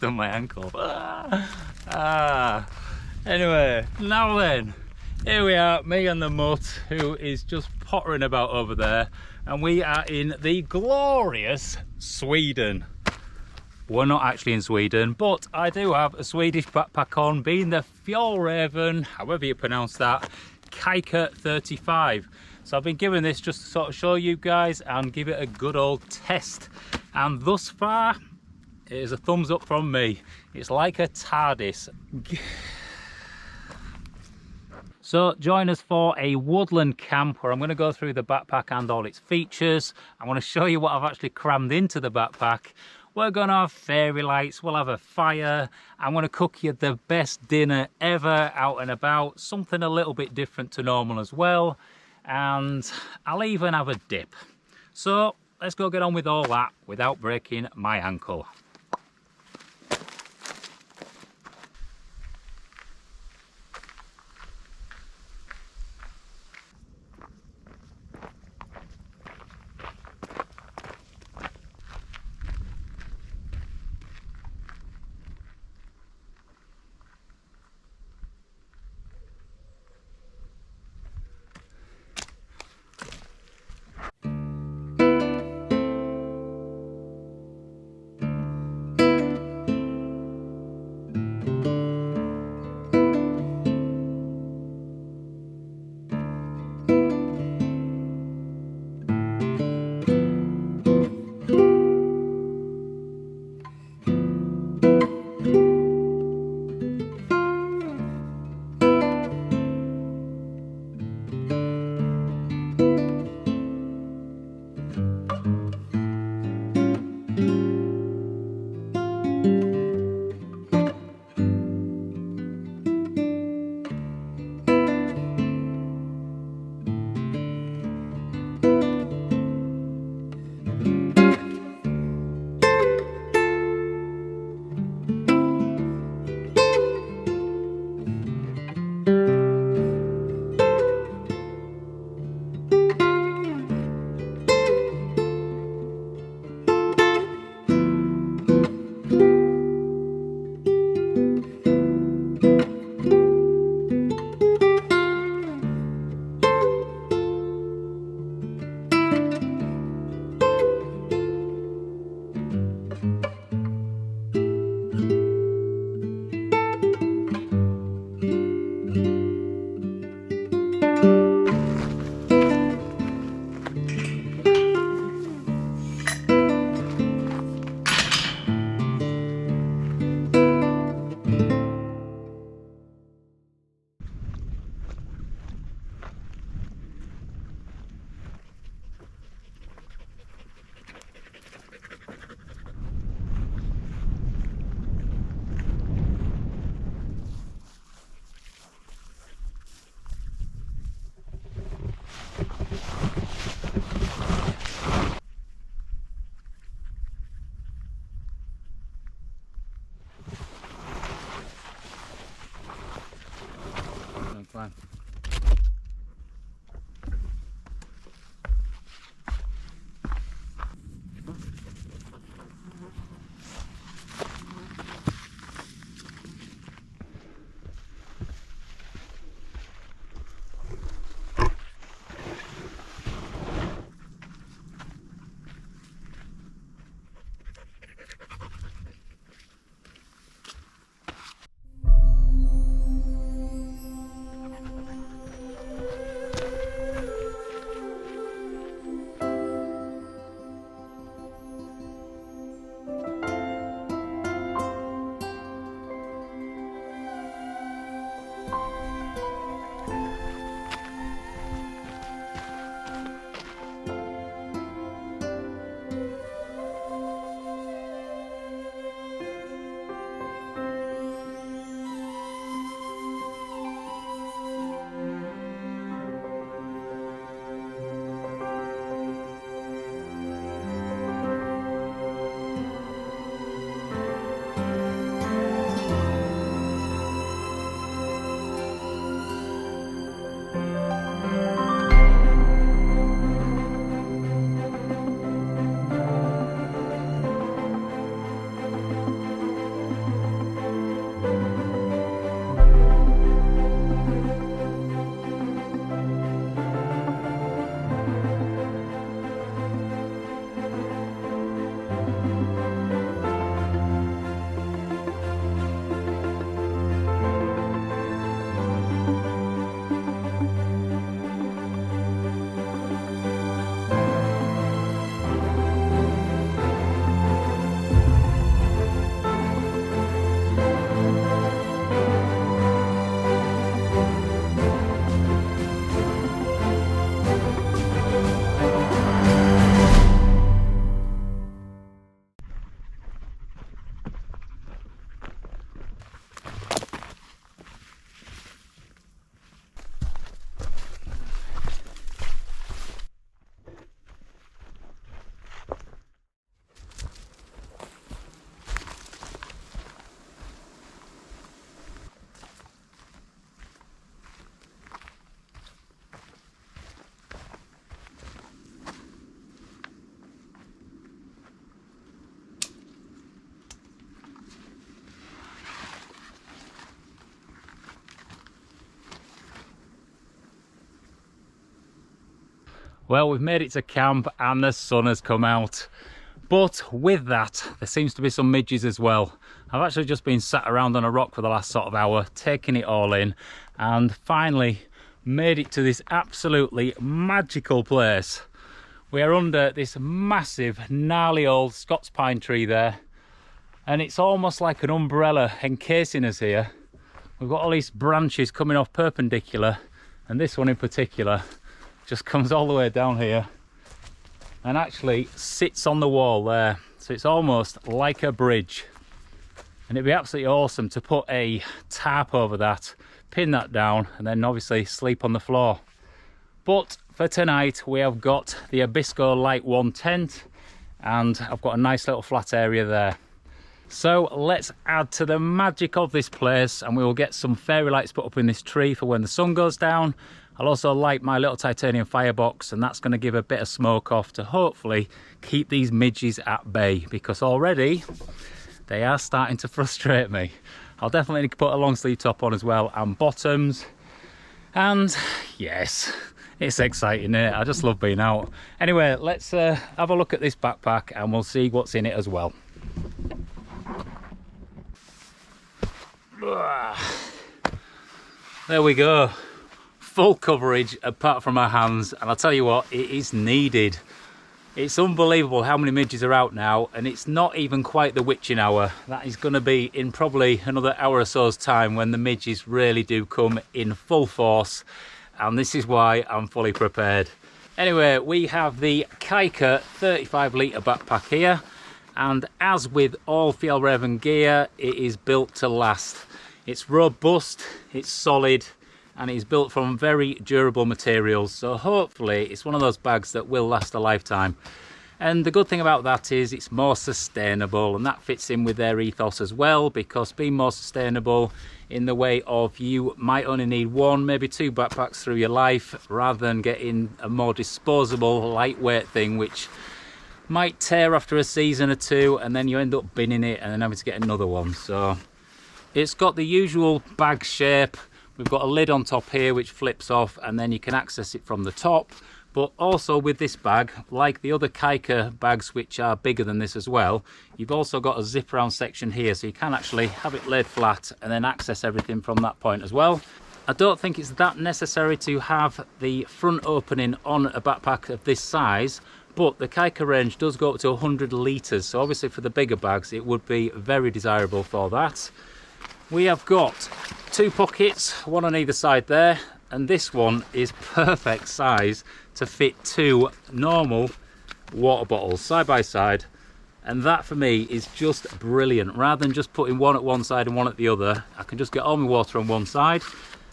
done my ankle. Anyway, now then, here we are, me and the mutt, who is just pottering about over there, and we are in the glorious Sweden. We're not actually in Sweden, but I do have a Swedish backpack on, being the Fjallraven, however you pronounce that, Kajka 35. So I've been given this just to sort of show you guys and give it a good old test. And thus far, it is a thumbs up from me. It's like a TARDIS. So join us for a woodland camp where I'm going to go through the backpack and all its features. I want to show you what I've actually crammed into the backpack. We're going to have fairy lights, we'll have a fire. I'm going to cook you the best dinner ever out and about. Something a little bit different to normal as well. And I'll even have a dip. So let's go get on with all that without breaking my ankle. Fine. Well, we've made it to camp and the sun has come out. But with that, there seems to be some midges as well. I've actually just been sat around on a rock for the last sort of hour, taking it all in, and finally made it to this absolutely magical place. We are under this massive, gnarly old Scots pine tree there, and it's almost like an umbrella encasing us here. We've got all these branches coming off perpendicular, and this one in particular just comes all the way down here and actually sits on the wall there. So it's almost like a bridge, and it'd be absolutely awesome to put a tarp over that, pin that down, and then obviously sleep on the floor. But for tonight we have got the Abisko Light 1 tent, and I've got a nice little flat area there. So let's add to the magic of this place, and we will get some fairy lights put up in this tree for when the sun goes down. I'll also light my little titanium firebox, and that's going to give a bit of smoke off to hopefully keep these midges at bay, because already they are starting to frustrate me. I'll definitely need to put a long sleeve top on as well, and bottoms. And yes, it's exciting, isn't it? I just love being out. Anyway, let's have a look at this backpack and we'll see what's in it as well. There we go. Full coverage apart from my hands, and I'll tell you what, it is needed. It's unbelievable how many midges are out now, and it's not even quite the witching hour. That is going to be in probably another hour or so's time when the midges really do come in full force, and this is why I'm fully prepared. Anyway, we have the Kajka 35 litre backpack here, and as with all Fjallraven gear, it is built to last. It's robust, it's solid, and it's built from very durable materials, so hopefully it's one of those bags that will last a lifetime. And the good thing about that is it's more sustainable, and that fits in with their ethos as well, because being more sustainable in the way of you might only need one, maybe two backpacks through your life, rather than getting a more disposable, lightweight thing which might tear after a season or two, and then you end up binning it and then having to get another one. So it's got the usual bag shape. We've got a lid on top here which flips off, and then you can access it from the top. But also with this bag, like the other Kajka bags which are bigger than this as well, you've also got a zip around section here, so you can actually have it laid flat and then access everything from that point as well. I don't think it's that necessary to have the front opening on a backpack of this size, but the Kajka range does go up to 100 litres, so obviously for the bigger bags it would be very desirable for that. We have got two pockets, one on either side there, and this one is perfect size to fit two normal water bottles side by side, and that for me is just brilliant. Rather than just putting one at one side and one at the other, I can just get all my water on one side.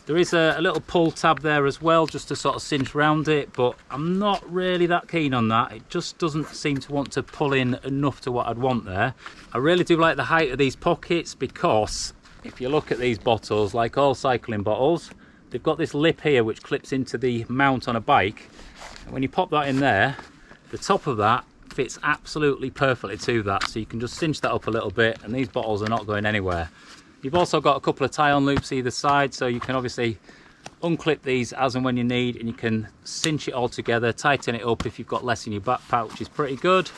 There is a little pull tab there as well, just to sort of cinch around it, but I'm not really that keen on that. It just doesn't seem to want to pull in enough to what I'd want there. I really do like the height of these pockets, because if you look at these bottles, like all cycling bottles, they've got this lip here which clips into the mount on a bike, and when you pop that in there, the top of that fits absolutely perfectly to that, so you can just cinch that up a little bit and these bottles are not going anywhere. You've also got a couple of tie-on loops either side, so you can obviously unclip these as and when you need, and you can cinch it all together, tighten it up if you've got less in your backpack, which is pretty good.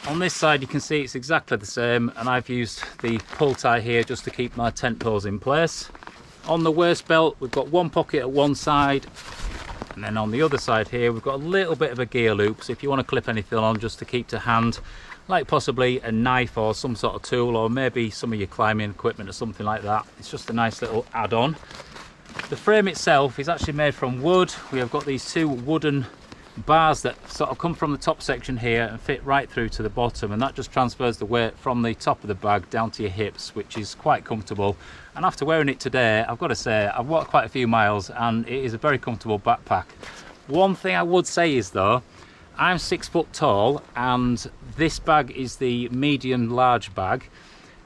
On this side you can see it's exactly the same, and I've used the pull tie here just to keep my tent poles in place. On the waist belt we've got one pocket at one side, and then on the other side here we've got a little bit of a gear loop, so if you want to clip anything on just to keep to hand, like possibly a knife or some sort of tool, or maybe some of your climbing equipment or something like that. It's just a nice little add-on. The frame itself is actually made from wood. We have got these two wooden bars that sort of come from the top section here and fit right through to the bottom, and that just transfers the weight from the top of the bag down to your hips, which is quite comfortable. And after wearing it today, I've got to say I've walked quite a few miles and it is a very comfortable backpack. One thing I would say is though, I'm 6 foot tall and this bag is the medium large bag,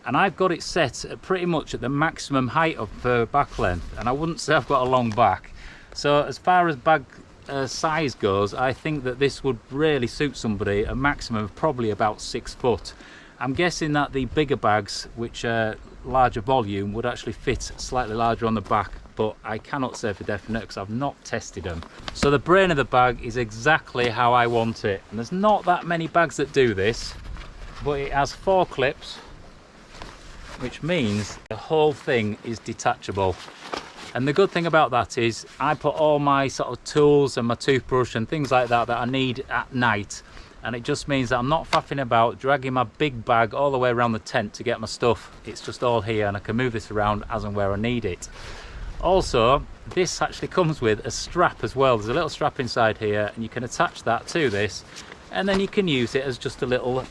and I've got it set at pretty much at the maximum height of back length, and I wouldn't say I've got a long back. So as far as bag size goes, I think that this would really suit somebody, a maximum of probably about 6 foot. I'm guessing that the bigger bags, which larger volume would actually fit slightly larger on the back, but I cannot say for definite because I've not tested them. So the brain of the bag is exactly how I want it, and there's not that many bags that do this, but it has 4 clips, which means the whole thing is detachable. And the good thing about that is I put all my sort of tools and my toothbrush and things like that that I need at night, and it just means that I'm not faffing about dragging my big bag all the way around the tent to get my stuff. It's just all here, and I can move this around as and where I need it. Also, this actually comes with a strap as well. There's a little strap inside here, and you can attach that to this, and then you can use it as just a little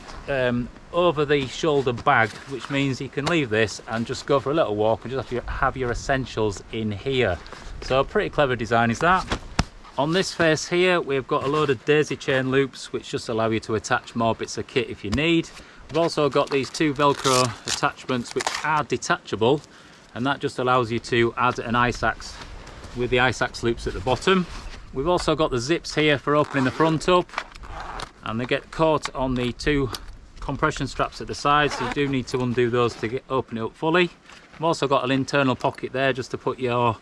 over the shoulder bag, which means you can leave this and just go for a little walk and just have your essentials in here. So a pretty clever design is that. On this face here, we've got a load of daisy chain loops, which just allow you to attach more bits of kit if you need. We've also got these 2 Velcro attachments which are detachable, and that just allows you to add an ice axe with the ice axe loops at the bottom. We've also got the zips here for opening the front up, and they get caught on the 2 compression straps at the side, so you do need to undo those to open it up fully. We've also got an internal pocket there just to put your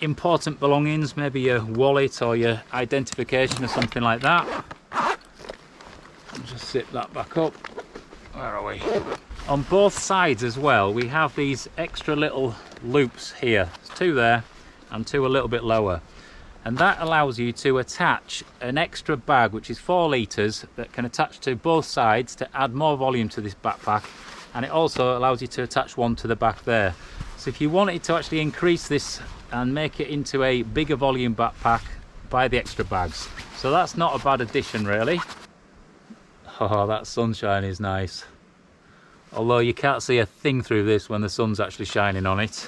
important belongings, maybe your wallet or your identification or something like that. I'll just zip that back up. Where are we? On both sides as well, we have these extra little loops here. There's 2 there and 2 a little bit lower, and that allows you to attach an extra bag which is 4 litres that can attach to both sides to add more volume to this backpack, and it also allows you to attach one to the back there. So if you wanted to actually increase this and make it into a bigger volume backpack, buy the extra bags. So that's not a bad addition really. Oh, that sunshine is nice, although you can't see a thing through this when the sun's actually shining on it.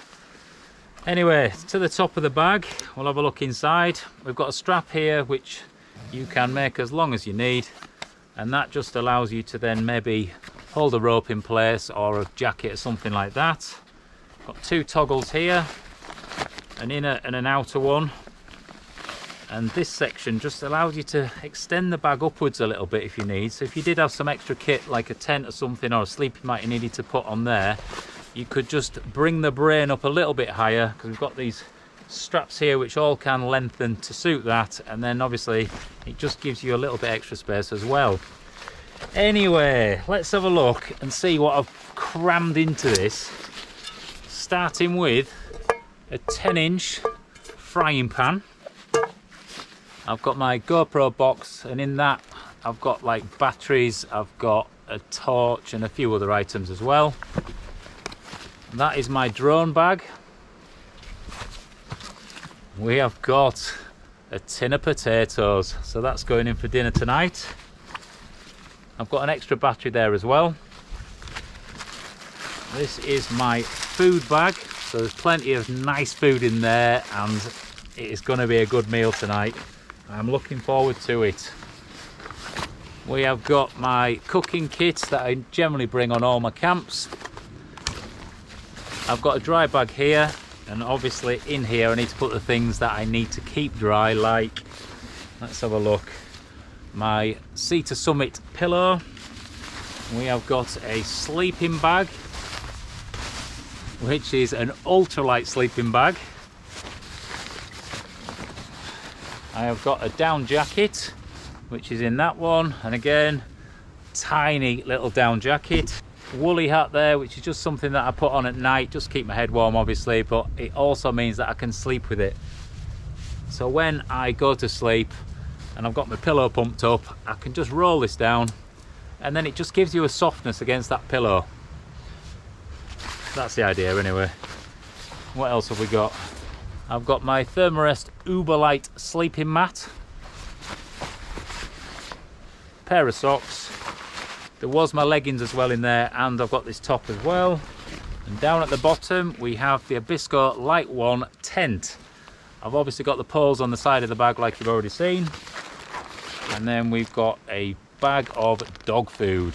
Anyway, to the top of the bag, we'll have a look inside. We've got a strap here which you can make as long as you need, and that just allows you to then maybe hold a rope in place or a jacket or something like that. Got 2 toggles here, an inner and an outer one, and this section just allows you to extend the bag upwards a little bit if you need. So if you did have some extra kit like a tent or something, or a sleeping mat you needed to put on there, you could just bring the brain up a little bit higher, because we've got these straps here which all can lengthen to suit that, and then obviously it just gives you a little bit extra space as well. Anyway, let's have a look and see what I've crammed into this, starting with a 10-inch frying pan. I've got my GoPro box, and in that I've got like batteries, I've got a torch and a few other items as well. That is my drone bag. We have got a tin of potatoes, so that's going in for dinner tonight. I've got an extra battery there as well. This is my food bag, so there's plenty of nice food in there, and it is going to be a good meal tonight. I'm looking forward to it. We have got my cooking kit that I generally bring on all my camps. I've got a dry bag here, and obviously in here I need to put the things that I need to keep dry, like, let's have a look, my Sea to Summit pillow. We have got a sleeping bag, which is an ultralight sleeping bag. I have got a down jacket, which is in that one, and again, tiny little down jacket. Woolly hat there, which is just something that I put on at night, just keep my head warm obviously, but it also means that I can sleep with it. So when I go to sleep and I've got my pillow pumped up, I can just roll this down, and then it just gives you a softness against that pillow. That's the idea anyway. What else have we got? I've got my Thermarest Uberlight sleeping mat, pair of socks. There was my leggings as well in there, and I've got this top as well. And down at the bottom we have the Abisco Light One tent. I've obviously got the poles on the side of the bag like you've already seen, and then we've got a bag of dog food,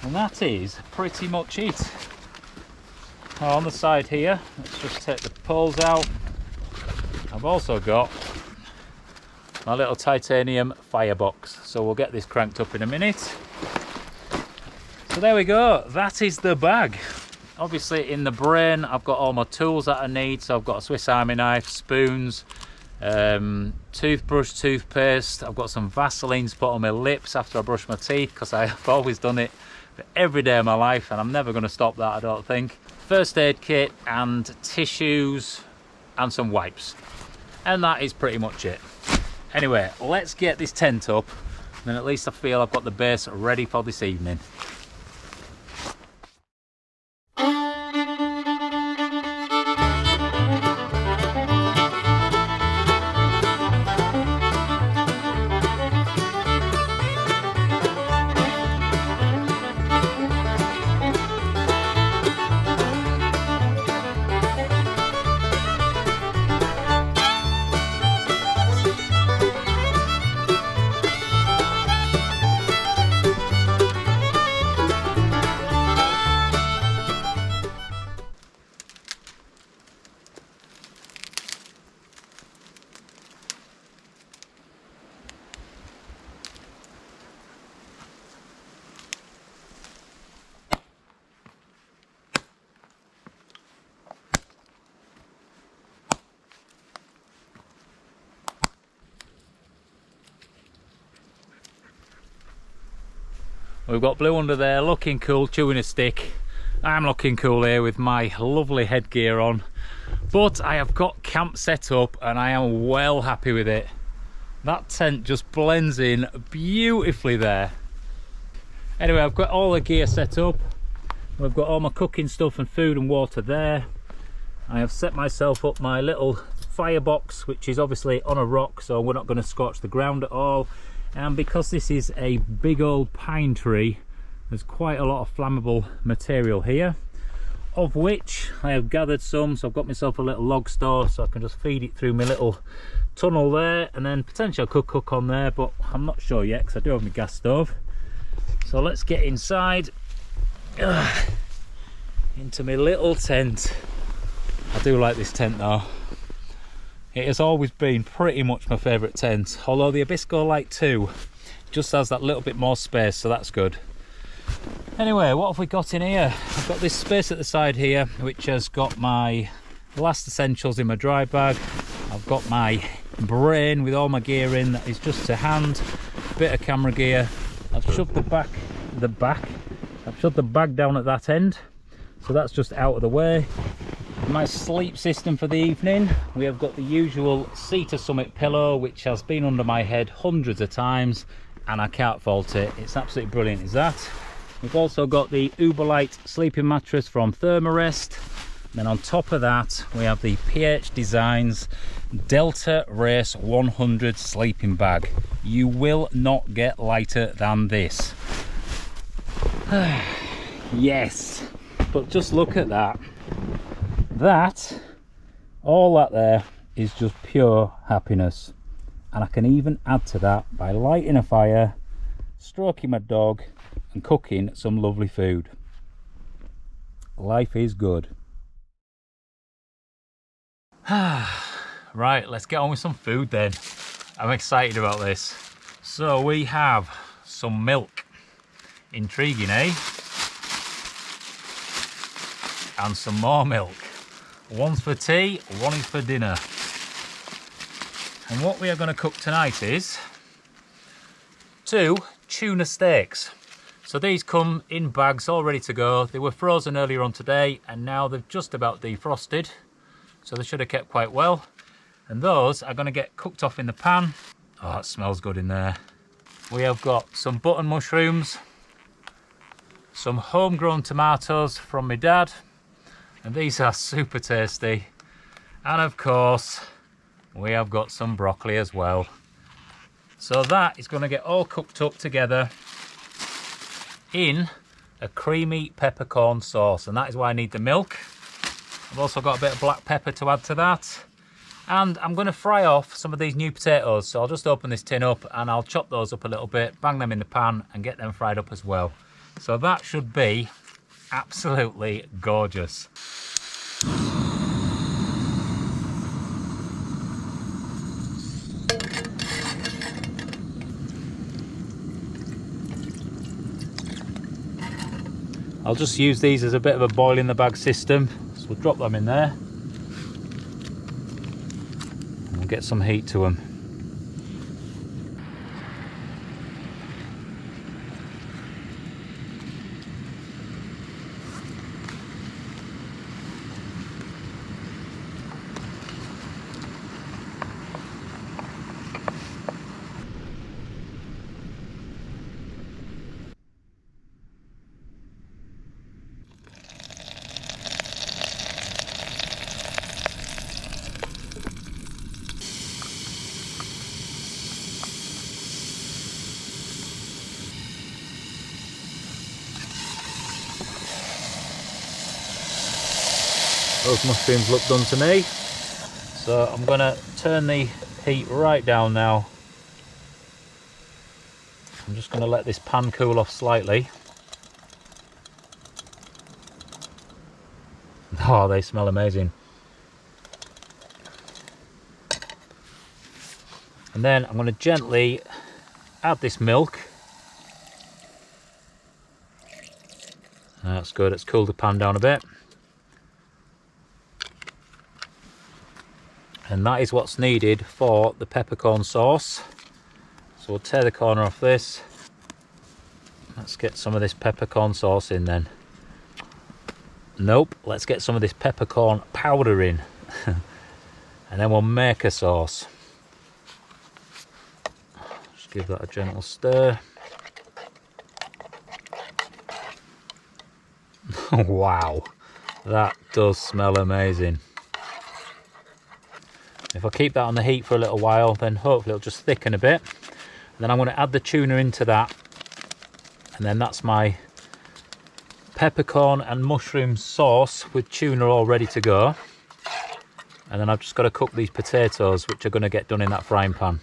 and that is pretty much it. On the side here, let's just take the poles out. I've also got my little titanium firebox, so we'll get this cranked up in a minute. So there we go, that is the bag. obviously in the brain I've got all my tools that I need. So I've got a Swiss Army knife, spoons, toothbrush, toothpaste. I've got some Vaseline to put on my lips after I brush my teeth, because I've always done it for every day of my life and I'm never going to stop that, I don't think. First aid kit and tissues and some wipes, and that is pretty much it. Anyway, let's get this tent up, then at least I feel I've got the base ready for this evening. We've got Blue under there looking cool, chewing a stick. I'm looking cool here with my lovely headgear on. But I have got camp set up and I am well happy with it. That tent just blends in beautifully there. Anyway, I've got all the gear set up. We've got all my cooking stuff and food and water there. I have set myself up my little firebox, which is obviously on a rock, so we're not going to scorch the ground at all. And because this is a big old pine tree, there's quite a lot of flammable material here, of which I have gathered some. So I've got myself a little log store, so I can just feed it through my little tunnel there, and then potentially I could cook on there, but I'm not sure yet because I do have my gas stove. So let's get inside into my little tent. I do like this tent though. It has always been pretty much my favourite tent, although the Abisko Light 2 just has that little bit more space, so that's good. Anyway, what have we got in here? I've got this space at the side here, which has got my last essentials in my dry bag. I've got my brain with all my gear in, that is just to hand, a bit of camera gear. I've shoved I've shoved the bag down at that end, so that's just out of the way. My sleep system for the evening, we have got the usual Cedar Summit pillow, which has been under my head hundreds of times and I can't fault it. It's absolutely brilliant, is that. We've also got the Uberlight sleeping mattress from Thermarest. Then on top of that we have the PH Designs Delta Race 100 sleeping bag. You will not get lighter than this. Yes, but just look at that. All that there is just pure happiness, and I can even add to that by lighting a fire, stroking my dog and cooking some lovely food. Life is good. Right, let's get on with some food then. I'm excited about this. So we have some milk. Intriguing, eh? And some more milk. One's for tea, one is for dinner. And what we are going to cook tonight is 2 tuna steaks. So these come in bags all ready to go. They were frozen earlier on today and now they've just about defrosted. So they should have kept quite well. And those are going to get cooked off in the pan. Oh, it smells good in there. We have got some button mushrooms, some homegrown tomatoes from my dad. And these are super tasty. And of course, we have got some broccoli as well. So that is going to get all cooked up together in a creamy peppercorn sauce. And that is why I need the milk. I've also got a bit of black pepper to add to that. And I'm going to fry off some of these new potatoes. So I'll just open this tin up and I'll chop those up a little bit, bang them in the pan and get them fried up as well. So that should be absolutely gorgeous. I'll just use these as a bit of a boil in the bag system. So we'll drop them in there. And we'll get some heat to them. Those mushrooms look done to me, so I'm going to turn the heat right down now. I'm just going to let this pan cool off slightly. Oh, they smell amazing. And then I'm going to gently add this milk. That's good, it's cooled the pan down a bit. And that is what's needed for the peppercorn sauce. So we'll tear the corner off this. Let's get some of this peppercorn sauce in then. Nope, let's get some of this peppercorn powder in. And then we'll make a sauce. Just give that a gentle stir. Wow, that does smell amazing. If I keep that on the heat for a little while, then hopefully it'll just thicken a bit. And then I'm going to add the tuna into that. And then that's my peppercorn and mushroom sauce with tuna all ready to go. And then I've just got to cook these potatoes, which are going to get done in that frying pan.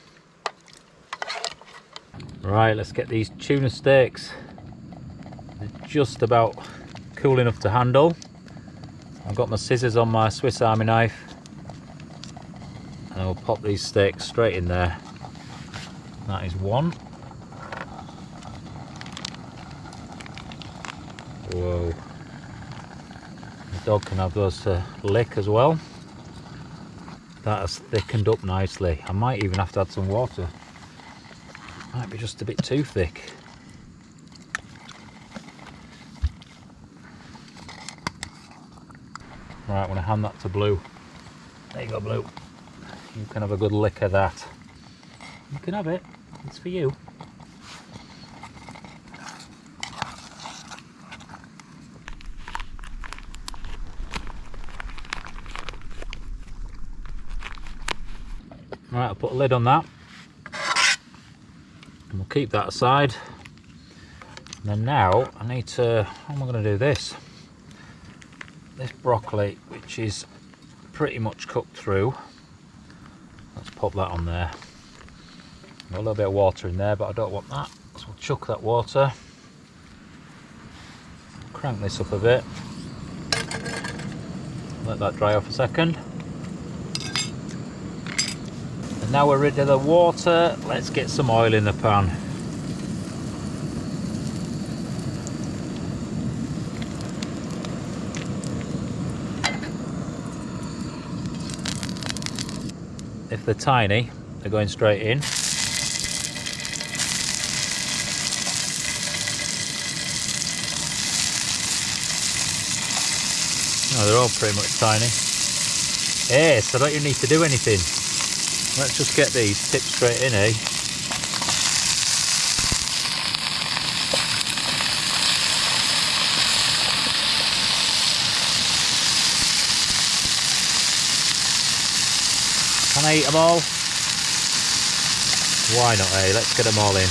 Right, let's get these tuna steaks. They're just about cool enough to handle. I've got my scissors on my Swiss Army knife. And I'll pop these steaks straight in there. That is one. Whoa. The dog can have those to lick as well. That has thickened up nicely. I might even have to add some water. Might be just a bit too thick. Right, I'm going to hand that to Blue. There you go, Blue. You can have a good lick of that. You can have it. It's for you. Right, I'll put a lid on that. And we'll keep that aside. And then now I need to, how am I going to do this? This broccoli, which is pretty much cooked through. Let's pop that on there. Got a little bit of water in there, but I don't want that. So we'll chuck that water. Crank this up a bit. Let that dry off a second. And now we're rid of the water. Let's get some oil in the pan. If they're tiny, they're going straight in. Oh, they're all pretty much tiny. Yes, I don't even need to do anything. Let's just get these tipped straight in, eh? Can I eat them all? Why not, eh? Let's get them all in.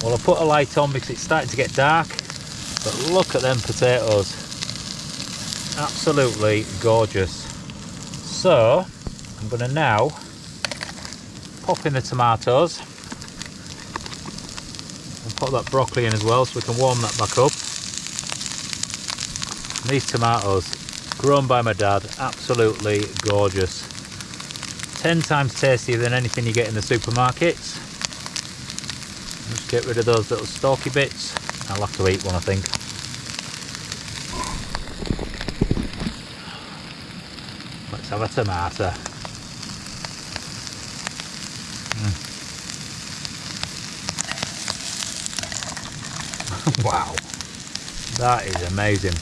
Well, I put a light on because it's starting to get dark, but look at them potatoes. Absolutely gorgeous. So, I'm going to now pop in the tomatoes and put that broccoli in as well so we can warm that back up. These tomatoes, grown by my dad, absolutely gorgeous. 10 times tastier than anything you get in the supermarkets. Just get rid of those little stalky bits. I'll have to eat one, I think. Let's have a tomato. Wow, that is amazing.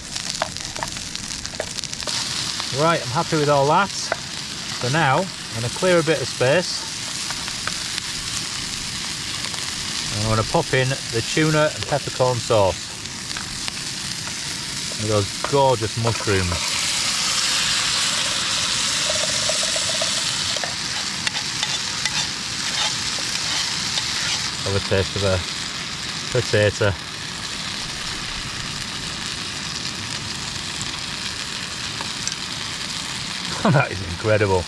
Right, I'm happy with all that. So now I'm going to clear a bit of space. And I'm going to pop in the tuna and peppercorn sauce. And those gorgeous mushrooms. Have a taste of a potato. That is incredible.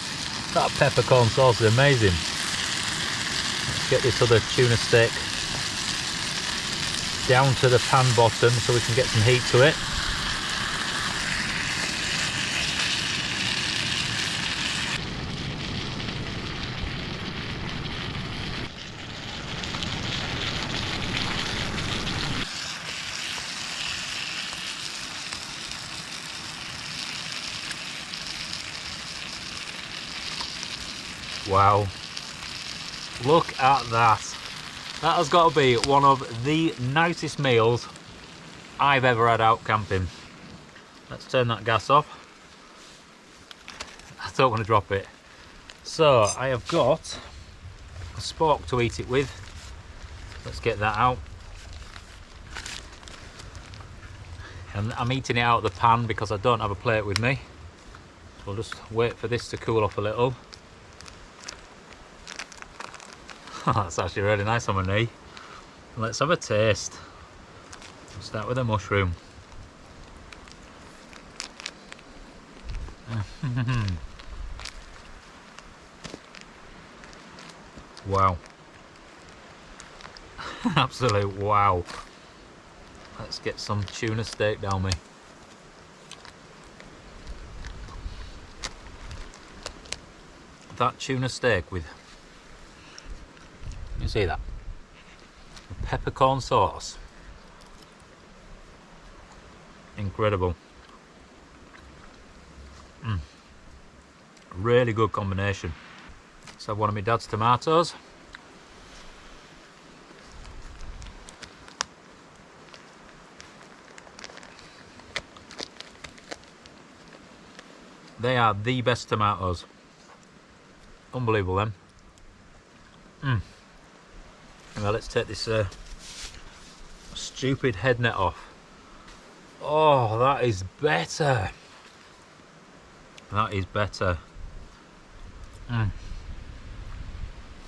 That peppercorn sauce is amazing. Let's get this other tuna steak down to the pan bottom so we can get some heat to it. Wow, look at that. That has got to be one of the nicest meals I've ever had out camping. Let's turn that gas off. I don't want to drop it. So I have got a spork to eat it with. Let's get that out. And I'm eating it out of the pan because I don't have a plate with me. So I'll just wait for this to cool off a little. That's actually really nice on my knee. Let's have a taste. We'll start with a mushroom. Wow. Absolute wow. Let's get some tuna steak down me. That tuna steak with, you see that? The peppercorn sauce. Incredible. Really good combination. Let's have one of my dad's tomatoes. They are the best tomatoes. Unbelievable them. Well, let's take this stupid head net off. Oh, that is better. That is better.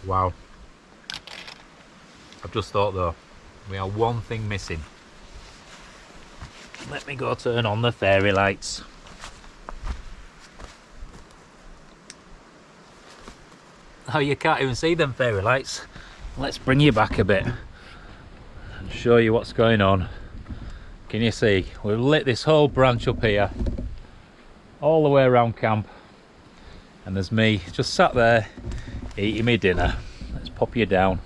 Wow. I've just thought though, we are one thing missing. Let me go turn on the fairy lights. Oh, you can't even see them fairy lights. Let's bring you back a bit and show you what's going on. Can you see? We've lit this whole branch up here all the way around camp, and there's me just sat there eating me dinner. Let's pop you down.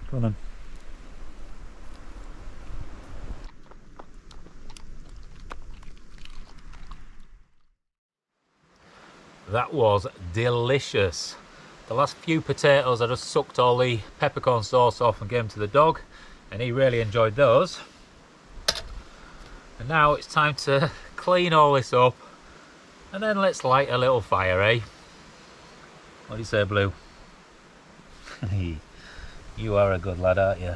Go on then. That was delicious. The last few potatoes I just sucked all the peppercorn sauce off and gave them to the dog, and he really enjoyed those. And now it's time to clean all this up, and then let's light a little fire, eh? What do you say, Blue? You are a good lad, aren't you?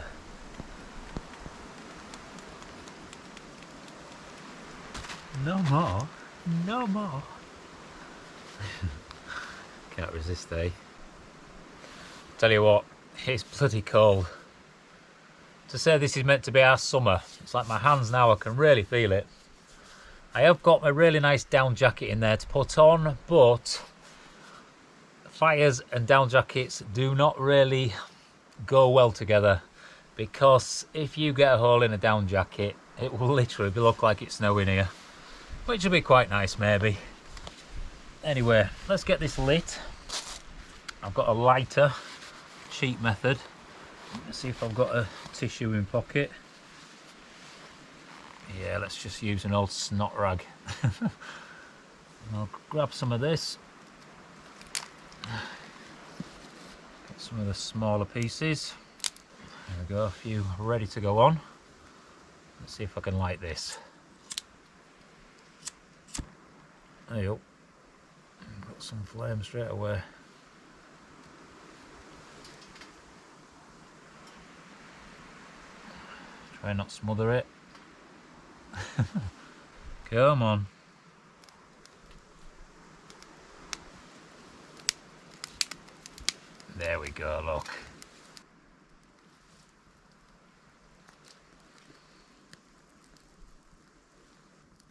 No more. No more. Can't resist, eh? Tell you what, it's bloody cold. To say this is meant to be our summer, it's like my hands now, I can really feel it. I have got a really nice down jacket in there to put on, but fires and down jackets do not really go well together, because if you get a hole in a down jacket, it will literally look like it's snowing here, which will be quite nice maybe. Anyway, let's get this lit. I've got a lighter, cheap method. Let's see if I've got a tissue in pocket. Yeah, let's just use an old snot rag. I'll grab some of this. Get some of the smaller pieces. There we go, a few ready to go on. Let's see if I can light this. There you go. Got some flame straight away. Try not to smother it. Come on. There we go, look.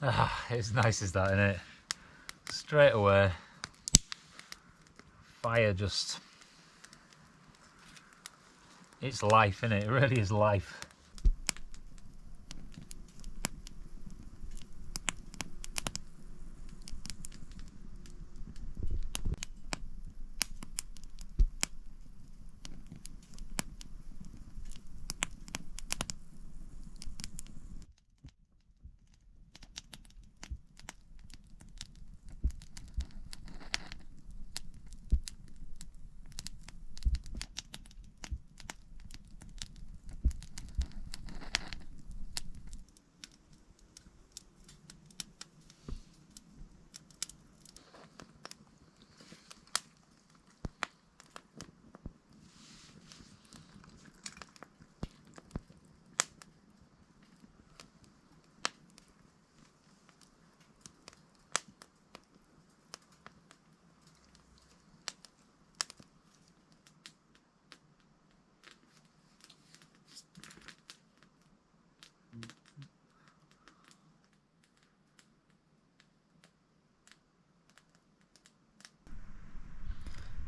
Ah, it's nice as that, isn't it? Straight away. Fire just... It's life, isn't it? It really is life.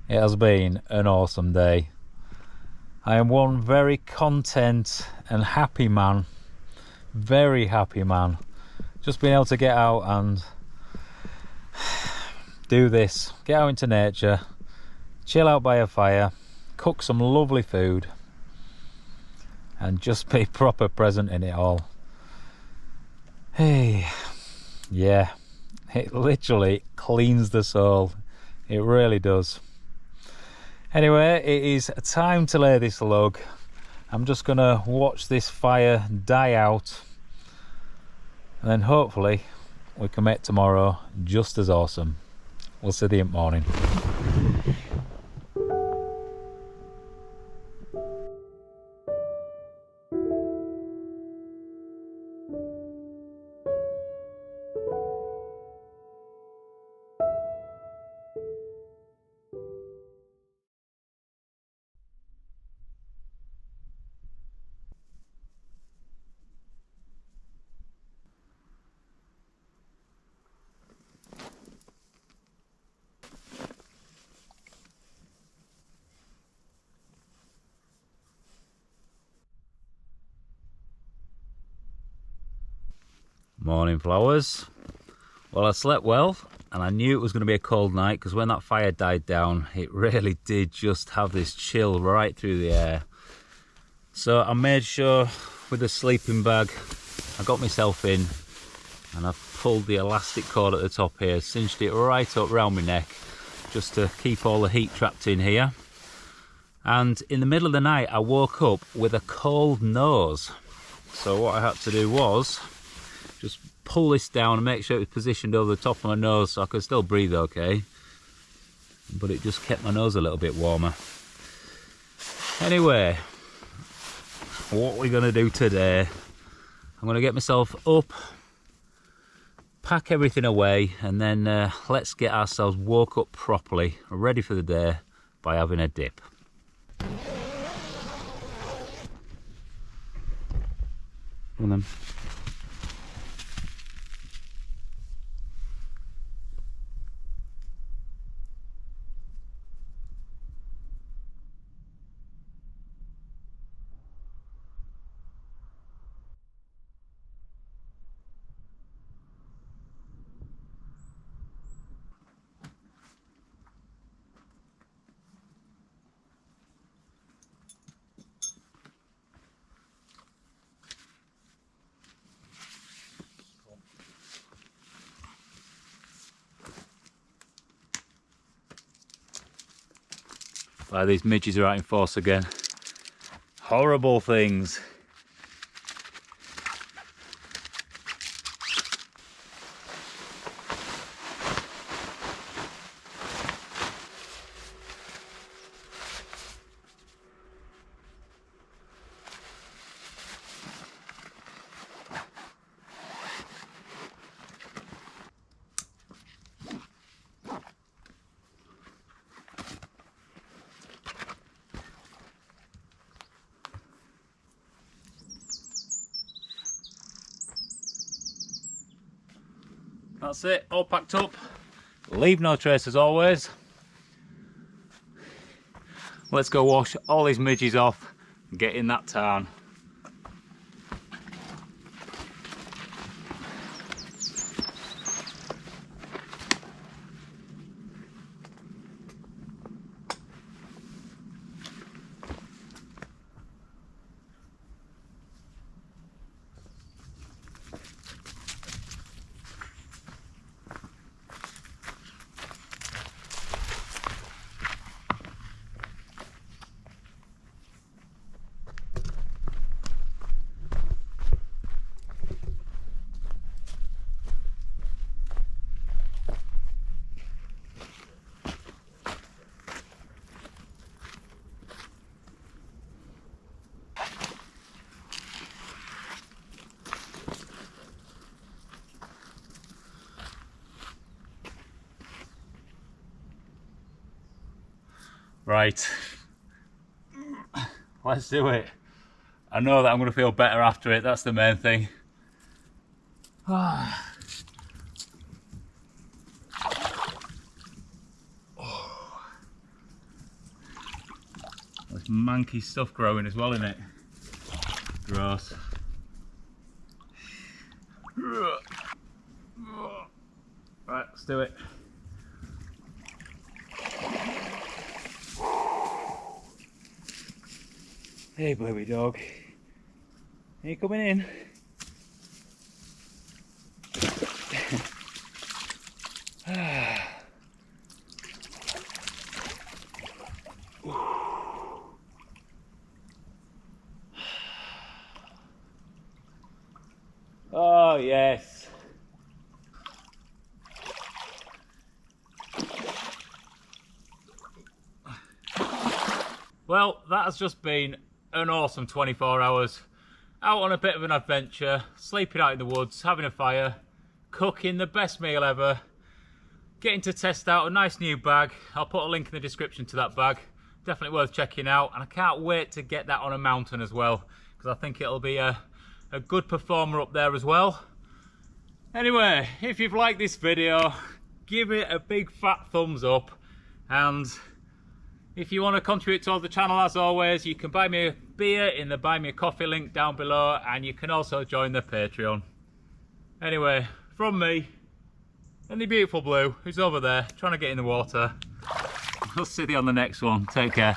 It has been an awesome day. I am one very content and happy man. Very happy man. Just being able to get out and do this. Get out into nature. Chill out by a fire. Cook some lovely food. And just be proper present in it all. Hey, yeah. It literally cleans the soul. It really does. Anyway, it is time to lay this log. I'm just gonna watch this fire die out, and then hopefully we can make tomorrow just as awesome. We'll see you in the morning. Morning, flowers. Well, I slept well, and I knew it was going to be a cold night, because when that fire died down, it really did just have this chill right through the air. So I made sure with the sleeping bag, I got myself in, and I've pulled the elastic cord at the top here, cinched it right up around my neck, just to keep all the heat trapped in here. And in the middle of the night, I woke up with a cold nose. So what I had to do was just pull this down and make sure it was positioned over the top of my nose so I could still breathe okay. But it just kept my nose a little bit warmer. Anyway, what we're gonna do today. I'm gonna get myself up, pack everything away, and then let's get ourselves woke up properly, ready for the day by having a dip. Come on then. These midges are out in force again. Horrible things. That's it, all packed up. Leave no trace as always. Let's go wash all these midges off and get in that town. Right, let's do it. I know that I'm going to feel better after it, that's the main thing. Oh. There's manky stuff growing as well in it. Gross. Right, let's do it. Hey Bluey dog, are you coming in? Oh yes. Well, that has just been an awesome 24 hours out on a bit of an adventure, sleeping out in the woods, having a fire, cooking the best meal ever, getting to test out a nice new bag. I'll put a link in the description to that bag, definitely worth checking out, and I can't wait to get that on a mountain as well, because I think it'll be a good performer up there as well. Anyway, if you've liked this video, give it a big fat thumbs up, and if you want to contribute towards the channel, as always, you can buy me a beer in the Buy Me a Coffee link down below, and you can also join the Patreon. Anyway, from me and the beautiful Blue, who's over there trying to get in the water, we'll see you on the next one. Take care.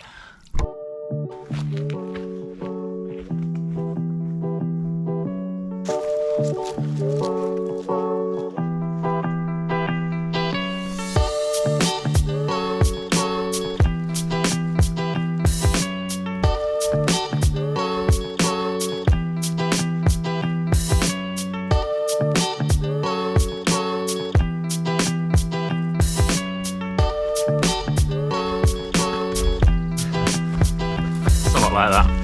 Like that.